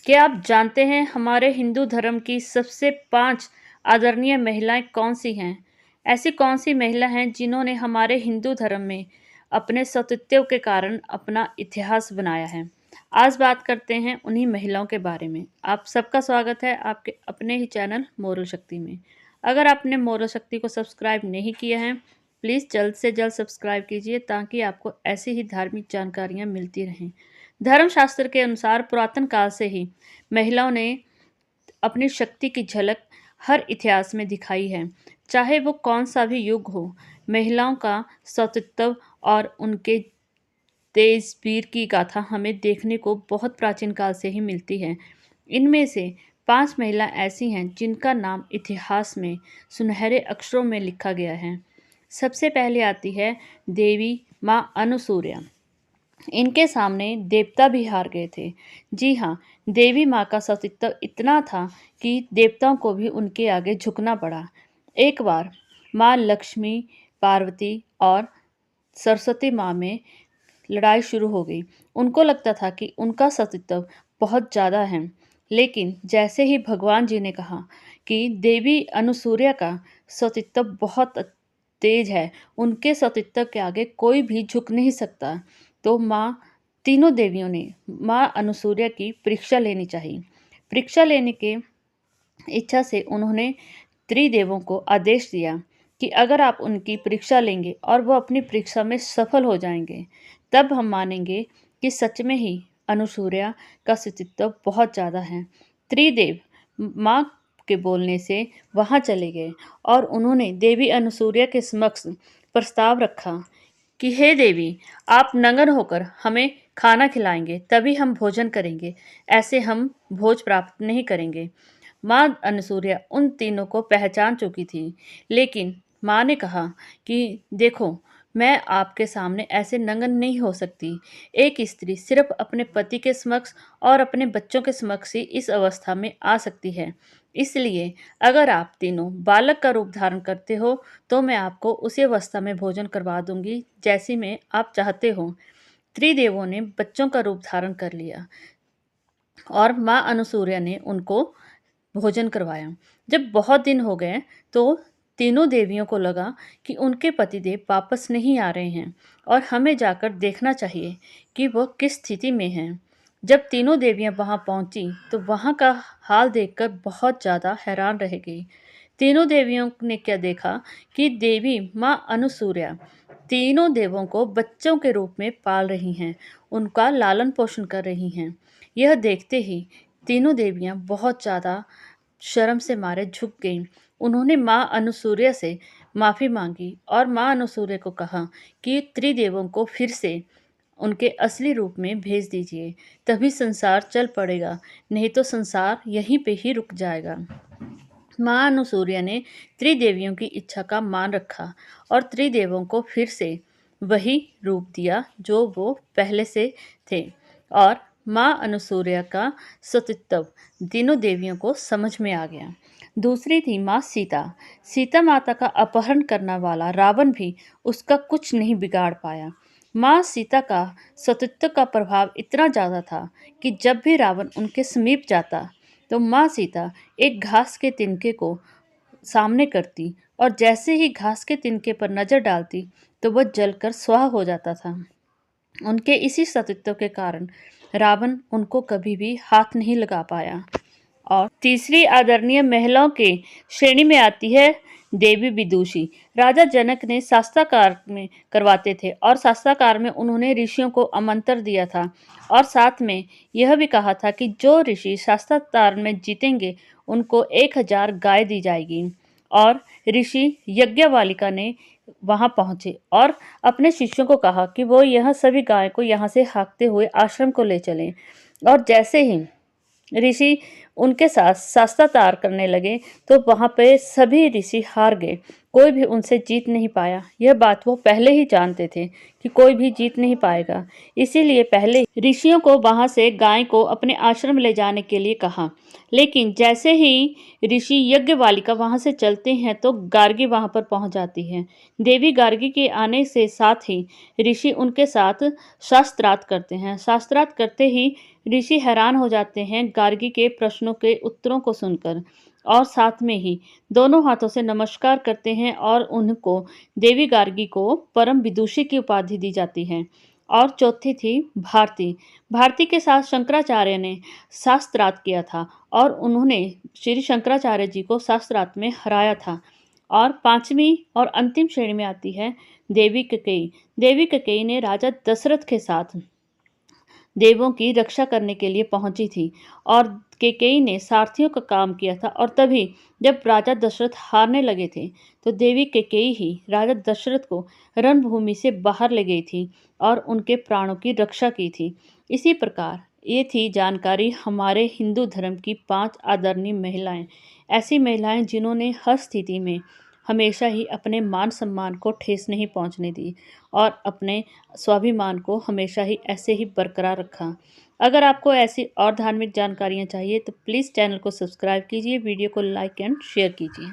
क्या आप जानते हैं हमारे हिंदू धर्म की सबसे 5 आदरणीय महिलाएं कौन सी हैं? ऐसी कौन सी महिला हैं जिन्होंने हमारे हिंदू धर्म में अपने सतीत्व के कारण अपना इतिहास बनाया है? आज बात करते हैं उन्हीं महिलाओं के बारे में। आप सबका स्वागत है आपके अपने ही चैनल मोरल शक्ति में। अगर आपने मोरल शक्ति को सब्सक्राइब नहीं किया है, प्लीज़ जल्द से जल्द सब्सक्राइब कीजिए ताकि आपको ऐसी ही धार्मिक जानकारियाँ मिलती रहें। धर्मशास्त्र के अनुसार पुरातन काल से ही महिलाओं ने अपनी शक्ति की झलक हर इतिहास में दिखाई है, चाहे वो कौन सा भी युग हो। महिलाओं का सतीत्व और उनके तेज वीर की गाथा हमें देखने को बहुत प्राचीन काल से ही मिलती है। इनमें से 5 महिला ऐसी हैं जिनका नाम इतिहास में सुनहरे अक्षरों में लिखा गया है। सबसे पहले आती है देवी माँ अनुसूया। इनके सामने देवता भी हार गए थे। जी हाँ, देवी माँ का सतीत्व इतना था कि देवताओं को भी उनके आगे झुकना पड़ा। एक बार माँ लक्ष्मी, पार्वती और सरस्वती माँ में लड़ाई शुरू हो गई। उनको लगता था कि उनका सतीत्व बहुत ज़्यादा है, लेकिन जैसे ही भगवान जी ने कहा कि देवी अनुसूया का सतीत्व बहुत तेज है, उनके सतीत्व के आगे कोई भी झुक नहीं सकता, तो तीनों देवियों ने माँ अनुसूया की परीक्षा लेनी चाहिए। परीक्षा लेने के इच्छा से उन्होंने त्रिदेवों को आदेश दिया कि अगर आप उनकी परीक्षा लेंगे और वो अपनी परीक्षा में सफल हो जाएंगे, तब हम मानेंगे कि सच में ही अनुसूया का सतीत्व बहुत ज़्यादा है। त्रिदेव माँ के बोलने से वहाँ चले गए और उन्होंने देवी अनुसूया के समक्ष प्रस्ताव रखा कि हे देवी, आप नंगन होकर हमें खाना खिलाएंगे तभी हम भोजन करेंगे, ऐसे हम भोज प्राप्त नहीं करेंगे। माँ अनुसूया उन तीनों को पहचान चुकी थी, लेकिन माँ ने कहा कि देखो, मैं आपके सामने ऐसे नंगन नहीं हो सकती। एक स्त्री सिर्फ अपने पति के समक्ष और अपने बच्चों के समक्ष ही इस अवस्था में आ सकती है। इसलिए अगर आप तीनों बालक का रूप धारण करते हो तो मैं आपको उसी अवस्था में भोजन करवा दूंगी जैसी में आप चाहते हो। त्रिदेवों ने बच्चों का रूप धारण कर लिया और माँ अनुसूया ने उनको भोजन करवाया। जब बहुत दिन हो गए तो तीनों देवियों को लगा कि उनके पतिदेव वापस नहीं आ रहे हैं और हमें जाकर देखना चाहिए कि वो किस स्थिति में हैं। जब तीनों देवियां वहां पहुंची तो वहां का हाल देखकर बहुत ज़्यादा हैरान रह गई। तीनों देवियों ने क्या देखा कि देवी माँ अनुसूया तीनों देवों को बच्चों के रूप में पाल रही हैं, उनका लालन पोषण कर रही हैं। यह देखते ही तीनों देवियां बहुत ज़्यादा शर्म से मारे झुक गईं। उन्होंने माँ अनुसूया से माफ़ी मांगी और माँ अनुसूया को कहा कि त्रिदेवों को फिर से उनके असली रूप में भेज दीजिए, तभी संसार चल पड़ेगा, नहीं तो संसार यहीं पे ही रुक जाएगा। माँ अनुसूया ने त्रिदेवियों की इच्छा का मान रखा और त्रिदेवों को फिर से वही रूप दिया जो वो पहले से थे, और माँ अनुसूया का सतीत्व तीनों देवियों को समझ में आ गया। दूसरी थी माँ सीता। सीता माता का अपहरण करने वाला रावण भी उसका कुछ नहीं बिगाड़ पाया। माँ सीता का सतीत्व का प्रभाव इतना ज़्यादा था कि जब भी रावण उनके समीप जाता तो माँ सीता एक घास के तिनके को सामने करती और जैसे ही घास के तिनके पर नज़र डालती तो वह जलकर स्वाहा हो जाता था। उनके इसी सतीत्व के कारण रावण उनको कभी भी हाथ नहीं लगा पाया। और तीसरी आदरणीय महिलाओं के श्रेणी में आती है देवी विदुषी। राजा जनक ने शास्त्रागार में करवाते थे और शास्त्रागार में उन्होंने ऋषियों को आमंत्रण दिया था और साथ में यह भी कहा था कि जो ऋषि शास्त्रागार में जीतेंगे उनको 1000 गाय दी जाएगी। और ऋषि यज्ञवालिका ने वहां पहुंचे और अपने शिष्यों को कहा कि वो यह सभी गाय को यहाँ से हाँकते हुए आश्रम को ले चलें। और जैसे ही ऋषि उनके साथ शास्त्रागार करने लगे तो वहाँ पे सभी ऋषि हार गए कोई भी उनसे जीत नहीं पाया। यह बात वो पहले ही जानते थे कि कोई भी जीत नहीं पाएगा। इसीलिए पहले ऋषियों को वहां से गाय को अपने आश्रम ले जाने के लिए कहा। लेकिन जैसे ही ऋषि यज्ञवालिका वहां से चलते हैं तो गार्गी वहां पर पहुंच जाती है। देवी गार्गी के आने से साथ ही ऋषि उनके साथ शास्त्रार्थ करते हैं। शास्त्रार्थ करते ही ऋषि हैरान हो जाते हैं गार्गी के प्रश्नों के उत्तरों को सुनकर, और साथ में ही दोनों हाथों से नमस्कार करते हैं और उनको देवी गार्गी को परम विदुषी की उपाधि दी जाती है। और चौथी थी भारती। भारती के साथ शंकराचार्य ने शास्त्रार्थ किया था और उन्होंने श्री शंकराचार्य जी को शास्त्रार्थ में हराया था। और पांचवी और अंतिम श्रेणी में आती है देवी कैकेयी। देवी कैकेयी ने राजा दशरथ के साथ देवों की रक्षा करने के लिए पहुंची थी और कैकेयी ने सारथियों का काम किया था। और तभी जब राजा दशरथ हारने लगे थे तो देवी कैकेयी ही राजा दशरथ को रणभूमि से बाहर ले गई थी और उनके प्राणों की रक्षा की थी। इसी प्रकार ये थी जानकारी हमारे हिंदू धर्म की 5 आदरणीय महिलाएं। ऐसी महिलाएं जिन्होंने हर स्थिति में हमेशा ही अपने मान सम्मान को ठेस नहीं पहुंचने दी और अपने स्वाभिमान को हमेशा ही ऐसे ही बरकरार रखा। अगर आपको ऐसी और धार्मिक जानकारियाँ चाहिए तो प्लीज़ चैनल को सब्सक्राइब कीजिए, वीडियो को लाइक एंड शेयर कीजिए।